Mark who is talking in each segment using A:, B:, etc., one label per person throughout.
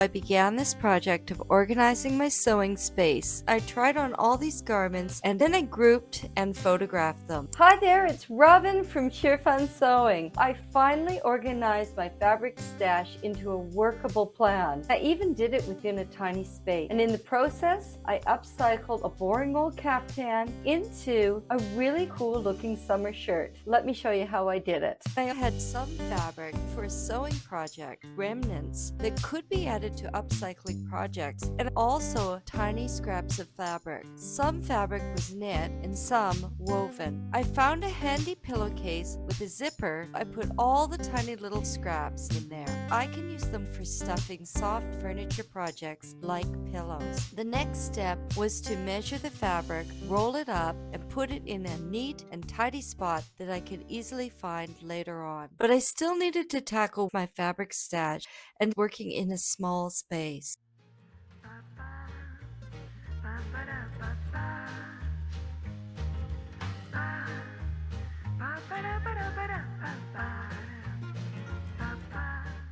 A: I began this project of organizing my sewing space. I tried on all these garments and then I grouped and photographed them. Hi there, it's Robin from Cheer Fun Sewing. I finally organized my fabric stash into a workable plan. I even did it within a tiny space. And in the process, I upcycled a boring old caftan into a really cool looking summer shirt. Let me show you how I did it. I had some fabric for a sewing project, remnants that could be added to upcycling projects, and also tiny scraps of fabric. Some fabric was knit and some woven. I found a handy pillowcase with a zipper. I put all the tiny little scraps in there. I can use them for stuffing soft furniture projects like pillows. The next step was to measure the fabric, roll it up, and put it in a neat and tidy spot that I could easily find later on. But I still needed to tackle my fabric stash and working in a small space.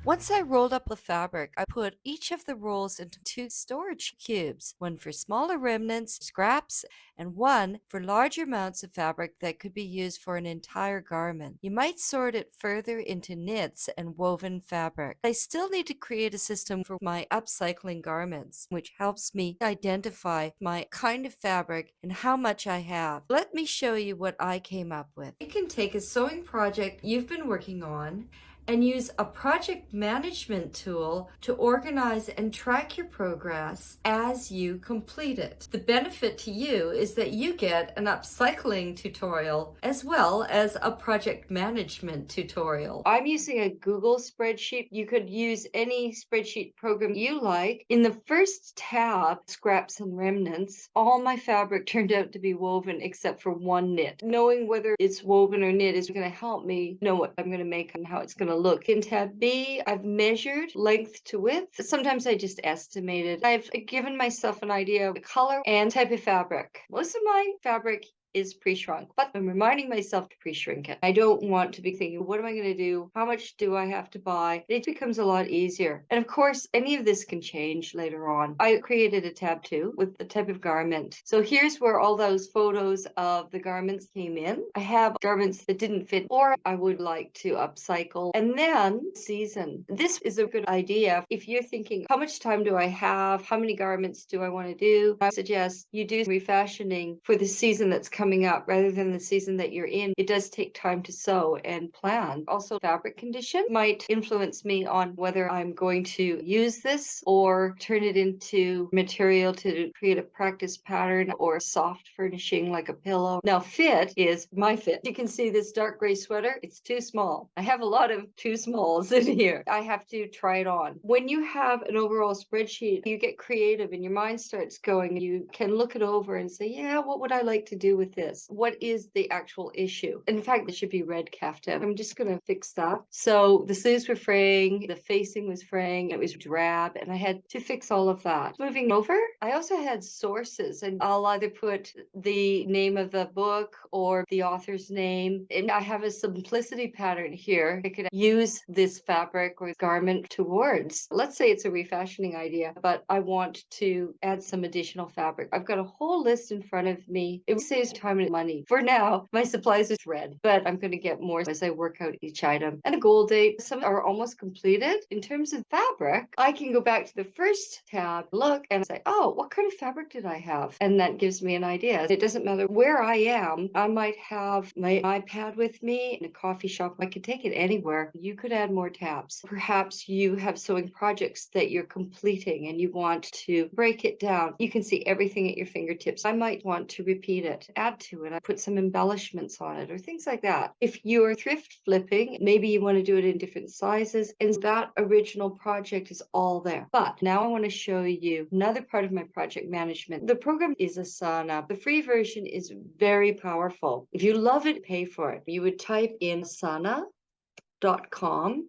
A: Once I rolled up the fabric, I put each of the rolls into 2 storage cubes, one for smaller remnants, scraps, and one for larger amounts of fabric that could be used for an entire garment. You might sort it further into knits and woven fabric. I still need to create a system for my upcycling garments, which helps me identify my kind of fabric and how much I have. Let me show you what I came up with. You can take a sewing project you've been working on and use a project management tool to organize and track your progress as you complete it. The benefit to you is that you get an upcycling tutorial as well as a project management tutorial. I'm using a Google spreadsheet. You could use any spreadsheet program you like. In the first tab, scraps and remnants, all my fabric turned out to be woven except for one knit. Knowing whether it's woven or knit is going to help me know what I'm going to make and how it's going to look. In tab B, I've measured length to width. Sometimes I just estimated. I've given myself an idea of the color and type of fabric. Most of my fabric is pre-shrunk, but I'm reminding myself to pre-shrink it. I don't want to be thinking, what am I going to do? How much do I have to buy? It becomes a lot easier. And of course, any of this can change later on. I created a tab 2 with the type of garment. So here's where all those photos of the garments came in. I have garments that didn't fit or I would like to upcycle. And then season. This is a good idea. If you're thinking, how much time do I have? How many garments do I want to do? I suggest you do refashioning for the season that's coming up rather than the season that you're in. It does take time to sew and plan. Also, fabric condition might influence me on whether I'm going to use this or turn it into material to create a practice pattern or soft furnishing like a pillow. Now, fit is my fit. You can see this dark gray sweater. It's too small. I have a lot of too smalls in here. I have to try it on. When you have an overall spreadsheet, you get creative and your mind starts going. You can look it over and say, yeah, what would I like to do with this? What is the actual issue? In fact, it should be red caftan. I'm just going to fix that. So the sleeves were fraying, the facing was fraying, it was drab, and I had to fix all of that. Moving over, I also had sources, and I'll either put the name of the book or the author's name. And I have a simplicity pattern here. I could use this fabric or garment towards. Let's say it's a refashioning idea, but I want to add some additional fabric. I've got a whole list in front of me. It saves time and money. For now, my supplies are thread, but I'm going to get more as I work out each item. And a goal date. Some are almost completed. In terms of fabric, I can go back to the first tab, look, and say, oh, what kind of fabric did I have? And that gives me an idea. It doesn't matter where I am. I might have my iPad with me in a coffee shop. I could take it anywhere. You could add more tabs. Perhaps you have sewing projects that you're completing and you want to break it down. You can see everything at your fingertips. I might want to repeat it, add to it. I put some embellishments on it or things like that. If you're thrift flipping, maybe you want to do it in different sizes, and that original project is all there. But now I want to show you another part of my project management. The program is Asana. The free version is very powerful. If you love it, pay for it. You would type in Asana.com.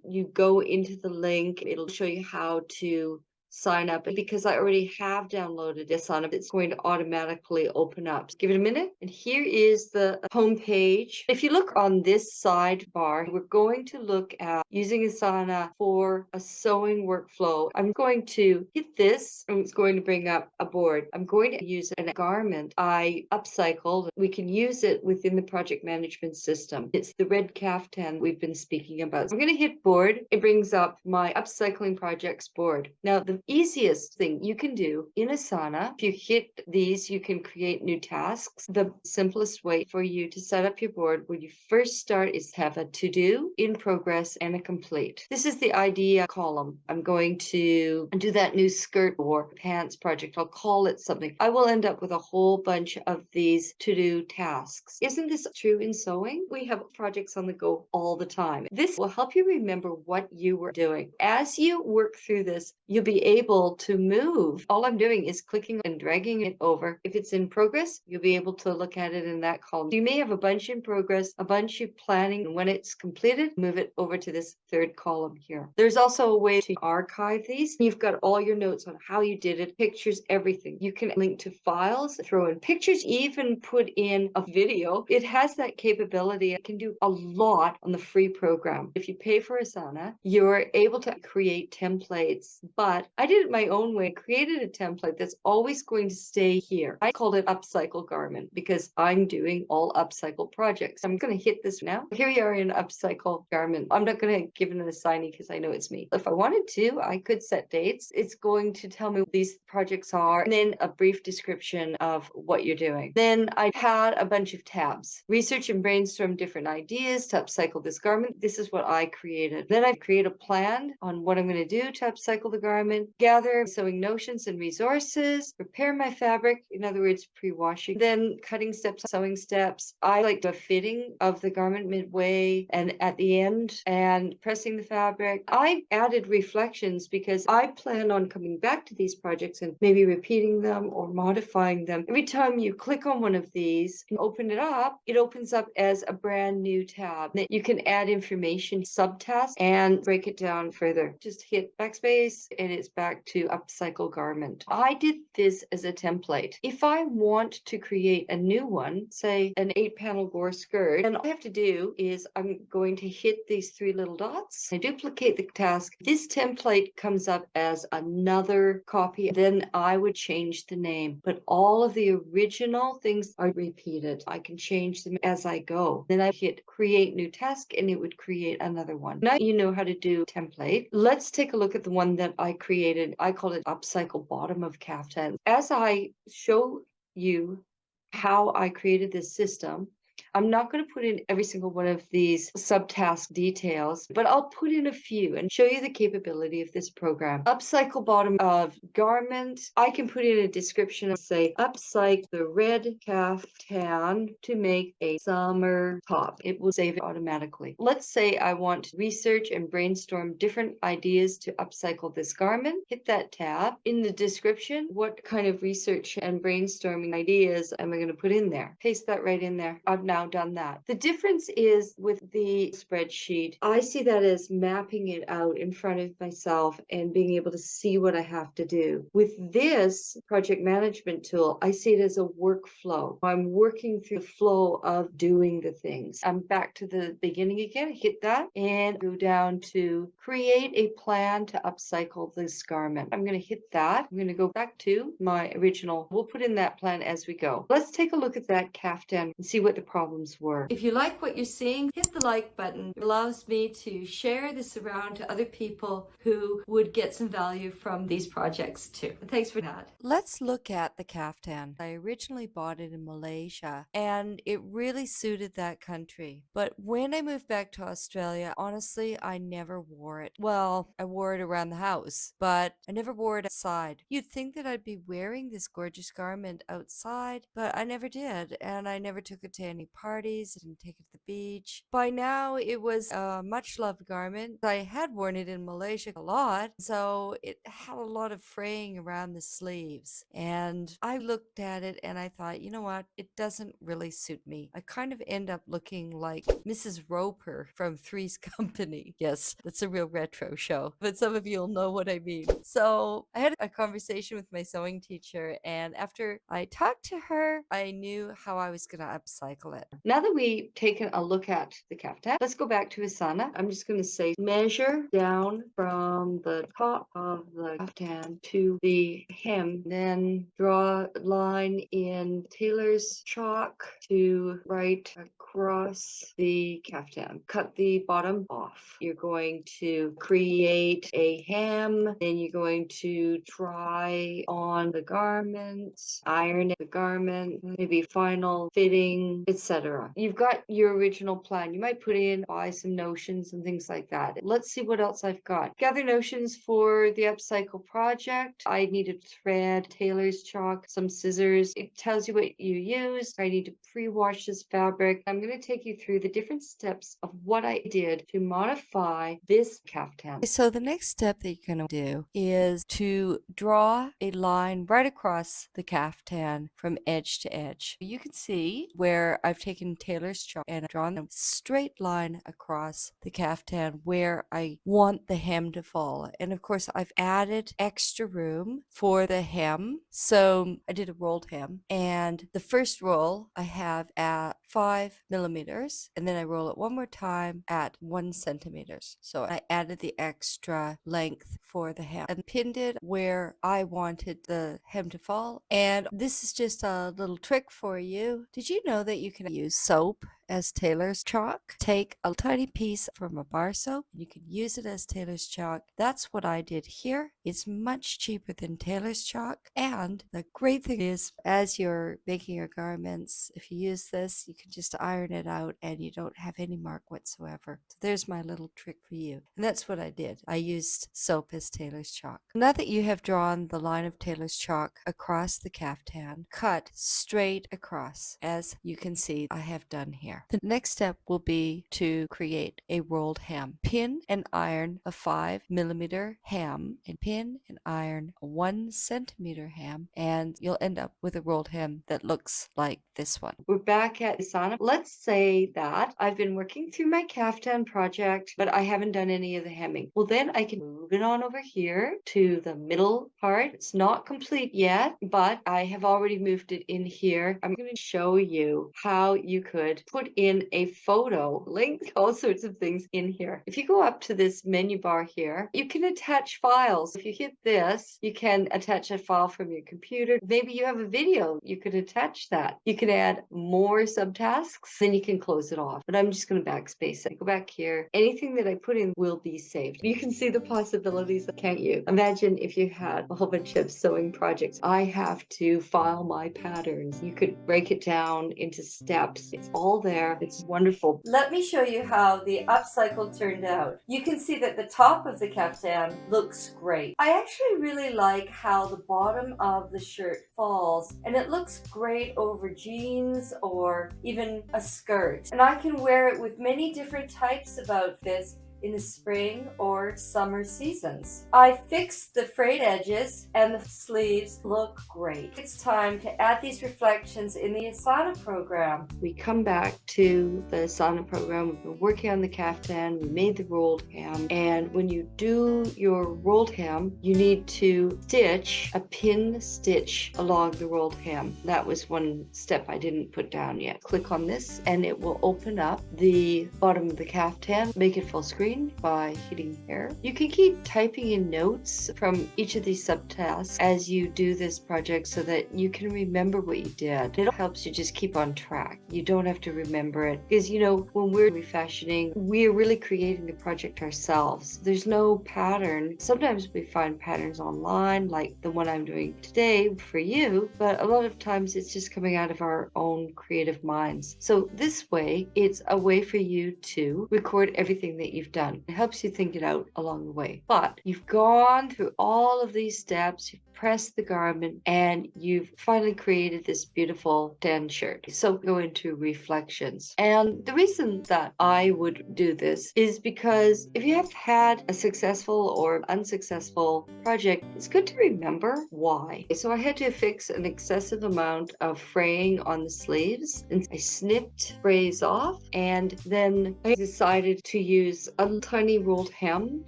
A: You go into the link. It'll show you how to
B: sign up. And because I already have downloaded Asana, it's going to automatically open up. Give it a minute. And here is the home page. If you look on this sidebar, we're going to look at using Asana for a sewing workflow. I'm going to hit this and it's going to bring up a board. I'm going to use a garment I upcycled. We can use it within the project management system. It's the red caftan we've been speaking about. So I'm going to hit board. It brings up my upcycling projects board. Now, the easiest thing you can do in Asana, if you hit these, you can create new tasks. The simplest way for you to set up your board when you first start is to have a to-do, in progress, and a complete. This is the idea column. I'm going to do that new skirt or pants project. I'll call it something. I will end up with a whole bunch of these to-do tasks. Isn't this true in sewing? We have projects on the go all the time. This will help you remember what you were doing. As you work through this, you'll be able to move. All I'm doing is clicking and dragging it over. If it's in progress, you'll be able to look at it in that column. You may have a bunch in progress, a bunch you're planning, and when it's completed, move it over to this third column here. There's also a way to archive these. You've got all your notes on how you did it, pictures, everything. You can link to files, throw in pictures, even put in a video. It has that capability. It can do a lot on the free program. If you pay for Asana, you're able to create templates, but I did it my own way. I created a template that's always going to stay here. I called it Upcycle Garment because I'm doing all upcycle projects. I'm going to hit this now. Here we are in Upcycle Garment. I'm not going to give it an assignee because I know it's me. If I wanted to, I could set dates. It's going to tell me what these projects are, and then a brief description of what you're doing. Then I had a bunch of tabs. Research and brainstorm different ideas to upcycle this garment. This is what I created. Then I create a plan on what I'm going to do to upcycle the garment, gather sewing notions and resources, prepare my fabric, in other words, pre-washing, then cutting steps, sewing steps. I like the fitting of the garment midway and at the end and pressing the fabric. I added reflections because I plan on coming back to these projects and maybe repeating them or modifying them. Every time you click on one of these and open it up, it opens up as a brand new tab that you can add information, subtasks, and break it down further. Just hit backspace and it's back to upcycle garment. I did this as a template. If I want to create a new one, say an 8-panel gore skirt, and all I have to do is I'm going to hit these 3 little dots. I duplicate the task. This template comes up as another copy. Then I would change the name, but all of the original things are repeated. I can change them as I go. Then I hit create new task and it would create another one. Now you know how to do template. Let's take a look at the one that I created. I called it Upcycle Bottom of Caftan. As I show you how I created this system, I'm not going to put in every single one of these subtask details, but I'll put in a few and show you the capability of this program. Upcycle bottom of garment. I can put in a description and say, upcycle the red caftan to make a summer top. It will save it automatically. Let's say I want to research and brainstorm different ideas to upcycle this garment. Hit that tab. In the description, what kind of research and brainstorming ideas am I going to put in there? Paste that right in there. I've now done that. The difference is with the spreadsheet, I see that as mapping it out in front of myself and being able to see what I have to do. With this project management tool, I see it as a workflow. I'm working through the flow of doing the things. I'm back to the beginning again, hit that and go down to create a plan to upcycle this garment. I'm going to hit that. I'm going to go back to my original. We'll put in that plan as we go. Let's take a look at that caftan and see what the problems were. If you like what you're seeing, hit the like button. It allows me to share this around to other people who would get some value from these projects too. Thanks for that.
A: Let's look at the caftan. I originally bought it in Malaysia and it really suited that country. But when I moved back to Australia, honestly, I never wore it. Well, I wore it around the house, but I never wore it outside. You'd think that I'd be wearing this gorgeous garment outside, but I never did, and I never took it to any parties, I didn't take it to the beach. By now, it was a much loved garment. I had worn it in Malaysia a lot, so it had a lot of fraying around the sleeves. And I looked at it and I thought, you know what? It doesn't really suit me. I kind of end up looking like Mrs. Roper from Three's Company. Yes, that's a real retro show, but some of you will know what I mean. So I had a conversation with my sewing teacher, and after I talked to her, I knew how I was going to upcycle it.
B: Now that we've taken a look at the kaftan, let's go back to Asana. I'm just going to say measure down from the top of the kaftan to the hem, then draw a line in tailor's chalk to right across the kaftan. Cut the bottom off. You're going to create a hem, then you're going to try on the garment, iron the garment, maybe final fitting, etc. You've got your original plan. You might put in, buy some notions and things like that. Let's see what else I've got. Gather notions for the upcycle project. I needed thread, tailor's chalk, some scissors. It tells you what you use. I need to pre-wash this fabric. I'm going to take you through the different steps of what I did to modify this kaftan.
A: So the next step that you're going to do is to draw a line right across the kaftan from edge to edge. You can see where I've taken tailor's chalk and drawn a straight line across the kaftan where I want the hem to fall. And of course, I've added extra room for the hem. So I did a rolled hem, and the first roll I have at 5 millimeters, and then I roll it one more time at 1 centimeters. So I added the extra length for the hem and pinned it where I wanted the hem to fall. And this is just a little trick for you. Did you know that you can use soap as tailor's chalk? Take a tiny piece from a bar soap, and you can use it as tailor's chalk. That's what I did here. It's much cheaper than tailor's chalk. And the great thing is, as you're making your garments, if you use this, you can just iron it out and you don't have any mark whatsoever. So there's my little trick for you. And that's what I did. I used soap as tailor's chalk. Now that you have drawn the line of tailor's chalk across the kaftan, cut straight across, as you can see I have done here. The next step will be to create a rolled hem. Pin and iron a 5 millimeter hem, and pin and iron a 1 centimeter hem, and you'll end up with a rolled hem that looks like this one.
B: We're back at Asana. Let's say that I've been working through my kaftan project, but I haven't done any of the hemming. Well, then I can move it on over here to the middle part. It's not complete yet, but I have already moved it in here. I'm going to show you how you could put in a photo, link, all sorts of things in here. If you go up to this menu bar here, you can attach files. If you hit this, you can attach a file from your computer. Maybe you have a video, you could attach that. You can add more subtasks, then you can close it off. But I'm just going to backspace it. Go back here. Anything that I put in will be saved. You can see the possibilities, can't you? Imagine if you had a whole bunch of sewing projects. I have to file my patterns. You could break it down into steps. It's all there. It's wonderful. Let me show you how the upcycle turned out. You can see that the top of the kaftan looks great. I actually really like how the bottom of the shirt falls, and it looks great over jeans or even a skirt. And I can wear it with many different types of outfits in the spring or summer seasons. I fixed the frayed edges and the sleeves look great. It's time to add these reflections in the Asana program. We come back to the Asana program. We've been working on the kaftan. We made the rolled hem. And when you do your rolled hem, you need to stitch a pin stitch along the rolled hem. That was one step I didn't put down yet. Click on this and it will open up the bottom of the kaftan. Make it full screen by hitting here. You can keep typing in notes from each of these subtasks as you do this project so that you can remember what you did. It helps you just keep on track. You don't have to remember it because, you know, when we're refashioning, we're really creating the project ourselves. There's no pattern. Sometimes we find patterns online like the one I'm doing today for you, but a lot of times it's just coming out of our own creative minds. So this way, it's a way for you to record everything that you've done. It helps you think it out along the way. But you've gone through all of these steps, you've pressed the garment, and you've finally created this beautiful tan shirt. So go into reflections. And the reason that I would do this is because if you have had a successful or unsuccessful project, it's good to remember why. So I had to fix an excessive amount of fraying on the sleeves, and I snipped frays off, and then I decided to use a tiny rolled hem,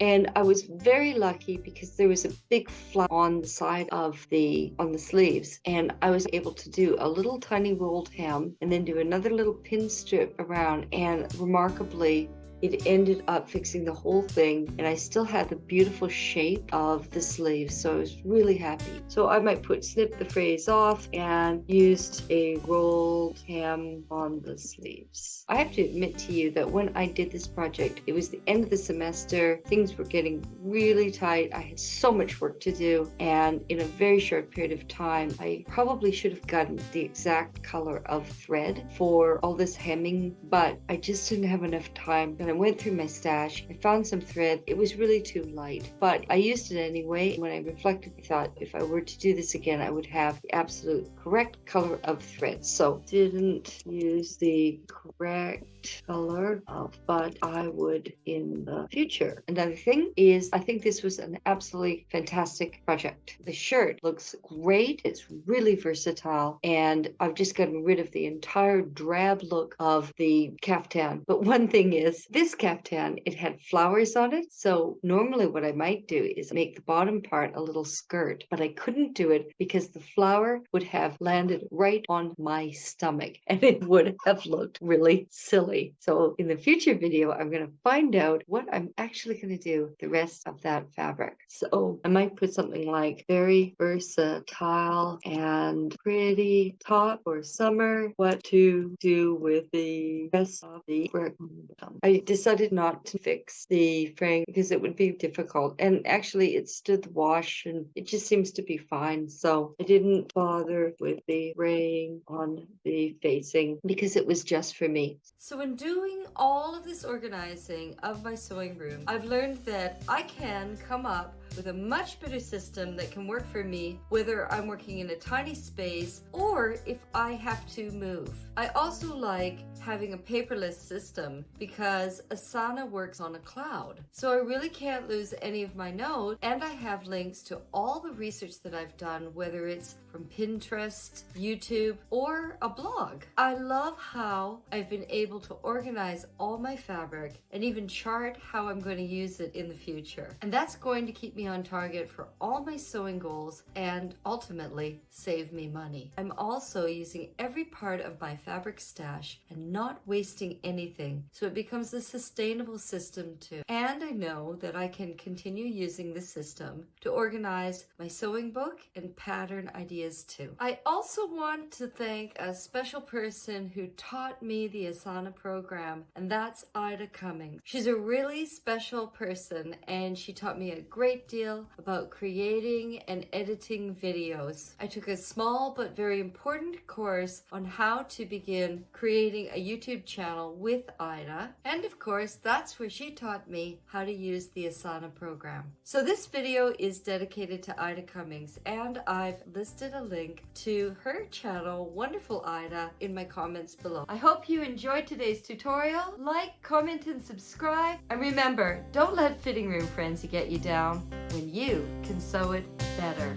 B: and I was very lucky because there was a big flap on the side of on the sleeves, and I was able to do a little tiny rolled hem and then do another little pin strip around, and remarkably it ended up fixing the whole thing, and I still had the beautiful shape of the sleeves, so I was really happy. So I might snip the frays off and used a rolled hem on the sleeves. I have to admit to you that when I did this project, it was the end of the semester, things were getting really tight, I had so much work to do, and in a very short period of time, I probably should have gotten the exact color of thread for all this hemming, but I just didn't have enough time. I went through my stash, I found some thread. It was really too light, but I used it anyway. When I reflected, I thought if I were to do this again, I would have the absolute correct color of thread. So didn't use the correct color but I would in the future. Another thing is I think this was an absolutely fantastic project. The shirt looks great. It's really versatile, and I've just gotten rid of the entire drab look of the caftan. But one thing is this caftan, it had flowers on it. So normally what I might do is make the bottom part a little skirt, but I couldn't do it because the flower would have landed right on my stomach and it would have looked really silly. So in the future video, I'm going to find out what I'm actually going to do the rest of that fabric. So I might put something like very versatile and pretty top for summer. What to do with the rest of the fabric. I decided not to fix the fraying because it would be difficult, and actually it stood the wash and it just seems to be fine, so I didn't bother with the fraying on the facing because it was just for me.
A: So in doing all of this organizing of my sewing room, I've learned that I can come up with a much better system that can work for me, whether I'm working in a tiny space or if I have to move. I also like having a paperless system because Asana works on a cloud. So I really can't lose any of my notes, and I have links to all the research that I've done, whether it's from Pinterest, YouTube, or a blog. I love how I've been able to organize all my fabric and even chart how I'm going to use it in the future. And that's going to keep me on target for all my sewing goals and ultimately save me money. I'm also using every part of my fabric stash and not wasting anything, so it becomes a sustainable system too. And I know that I can continue using this system to organize my sewing book and pattern ideas too. I also want to thank a special person who taught me the Asana program, and that's Ida Cummings. She's a really special person, and she taught me a great deal about creating and editing videos. I took a small but very important course on how to begin creating a YouTube channel with Ida, and of course that's where she taught me how to use the Asana program. So this video is dedicated to Ida Cummings, and I've listed a link to her channel, Wonderful Ida, in my comments below. I hope you enjoyed today's tutorial. Like, comment, and subscribe. And remember, don't let fitting room frenzy get you down when you can sew it better.